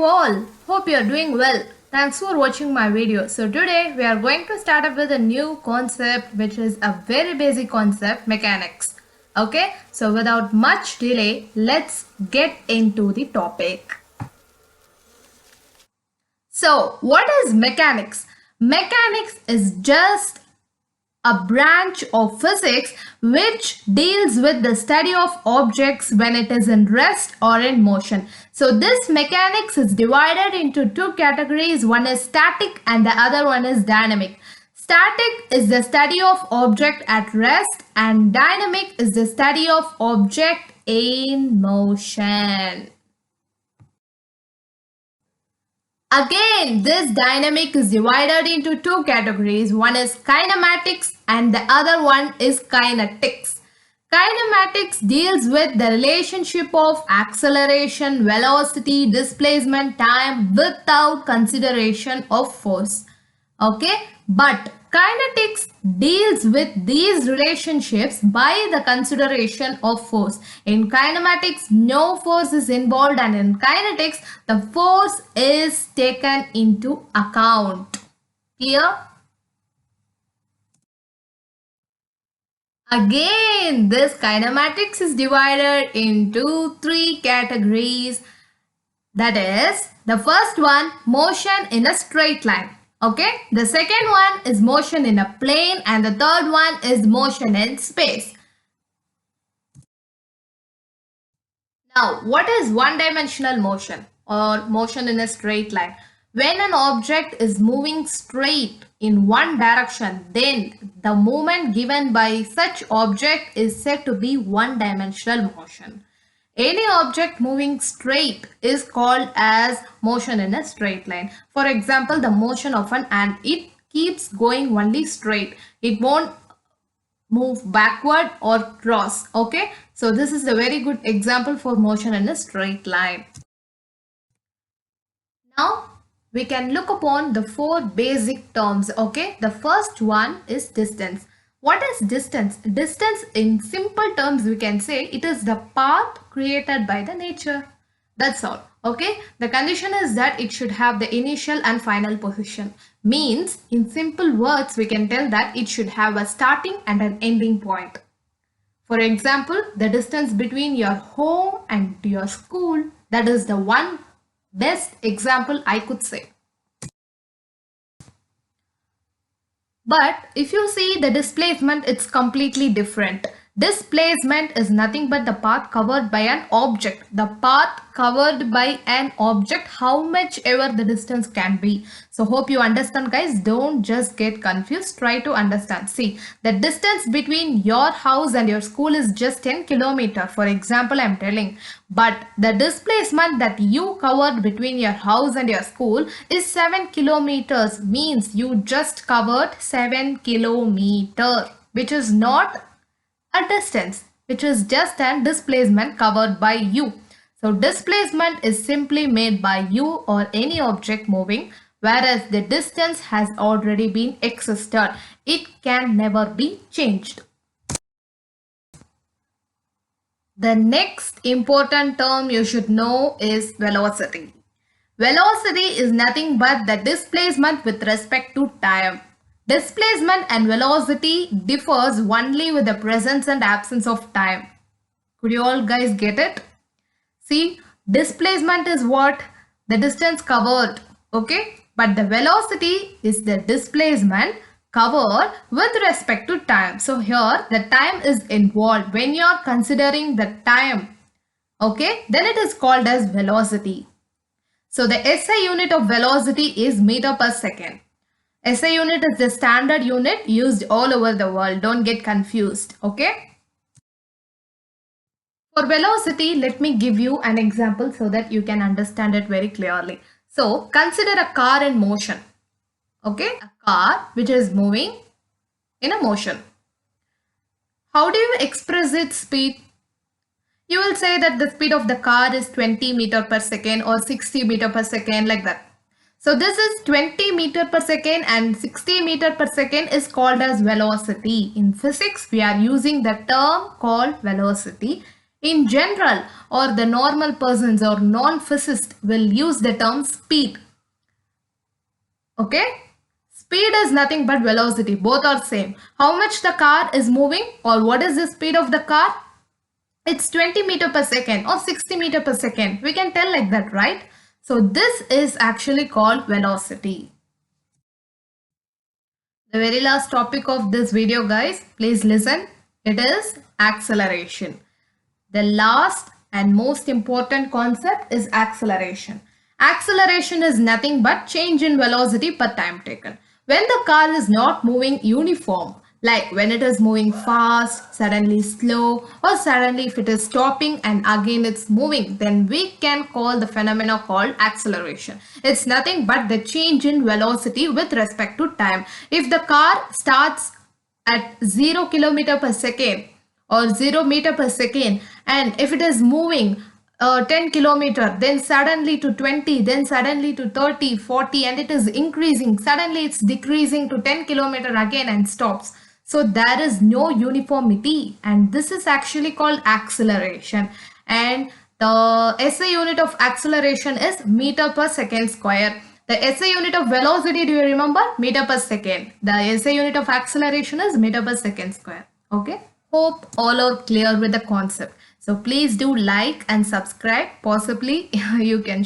all, hope you're doing well. Thanks for watching my video. So today we are going to start up with a new concept which is a very basic concept, mechanics. Okay, so without much delay, let's get into the topic. So what is mechanics? Mechanics is just a branch of physics which deals with the study of objects when it is in rest or in motion. So this mechanics is divided into two categories. One is static and the other one is dynamic. Static is the study of object at rest and dynamic is the study of object in motion. Again, this dynamic is divided into two categories. One is kinematics and the other one is kinetics. Kinematics deals with the relationship of acceleration, velocity, displacement, time without consideration of force. Okay, but kinetics deals with these relationships by the consideration of force. In kinematics, no force is involved, and in kinetics, the force is taken into account. Clear? Again, this kinematics is divided into three categories. That is, the first one, motion in a straight line. Okay, the second one is motion in a plane and the third one is motion in space. Now, what is one-dimensional motion or motion in a straight line? When an object is moving straight in one direction, then the movement given by such object is said to be one-dimensional motion. Any object moving straight is called as motion in a straight line. For example, the motion of an ant, it keeps going only straight. It won't move backward or cross. Okay, so this is a very good example for motion in a straight line. Now we can look upon the four basic terms. Okay, the first one is distance. What is distance? Distance in simple terms we can say it is the path created by the nature. That's all. Okay. The condition is that it should have the initial and final position. Means in simple words we can tell that it should have a starting and an ending point. For example, the distance between your home and your school, that is the one best example I could say. But if you see the displacement, it's completely different. Displacement is nothing but the path covered by an object. The path covered by an object, how much ever the distance can be. So hope you understand, guys. Don't just get confused. Try to understand. See, the distance between your house and your school is just 10 kilometers. For example, I'm telling. But the displacement that you covered between your house and your school is 7 kilometers. Means you just covered 7 kilometers, which is not a distance, which is just a displacement covered by you. So displacement is simply made by you or any object moving, whereas the distance has already been existed. It can never be changed. The next important term you should know is velocity. Velocity is nothing but the displacement with respect to time. Displacement and velocity differs only with the presence and absence of time. Could you all guys get it? See, displacement is what? The distance covered. Okay, but the velocity is the displacement covered with respect to time. So here the time is involved. When you are considering the time, okay, then it is called as velocity. So the SI unit of velocity is meter per second. SI unit is the standard unit used all over the world. Don't get confused. Okay. For velocity, let me give you an example so that you can understand it very clearly. So consider a car in motion. Okay. A car which is moving in a motion. How do you express its speed? You will say that the speed of the car is 20 meter per second or 60 meter per second, like that. So this is 20 meter per second and 60 meter per second is called as velocity. In physics, we are using the term called velocity. In general, or the normal persons or non-physicists will use the term speed. Okay? Speed is nothing but velocity. Both are same. How much the car is moving or what is the speed of the car? It's 20 meter per second or 60 meter per second. We can tell like that, right? So this is actually called velocity. The very last topic of this video, guys, please listen. It is acceleration. The last and most important concept is acceleration. Acceleration is nothing but change in velocity per time taken. When the car is not moving uniform, like when it is moving fast, suddenly slow, or suddenly if it is stopping and again it's moving, then we can call the phenomena called acceleration. It's nothing but the change in velocity with respect to time. If the car starts at 0 kilometer per second or 0 meter per second, and if it is moving 10 kilometer, then suddenly to 20, then suddenly to 30, 40, and it is increasing, suddenly it's decreasing to 10 kilometer again and stops. So there is no uniformity, and this is actually called acceleration. And the SI unit of acceleration is meter per second square. The SI unit of velocity, do you remember? Meter per second. The SI unit of acceleration is meter per second square. Okay. Hope all are clear with the concept. So please do like and subscribe. Possibly you can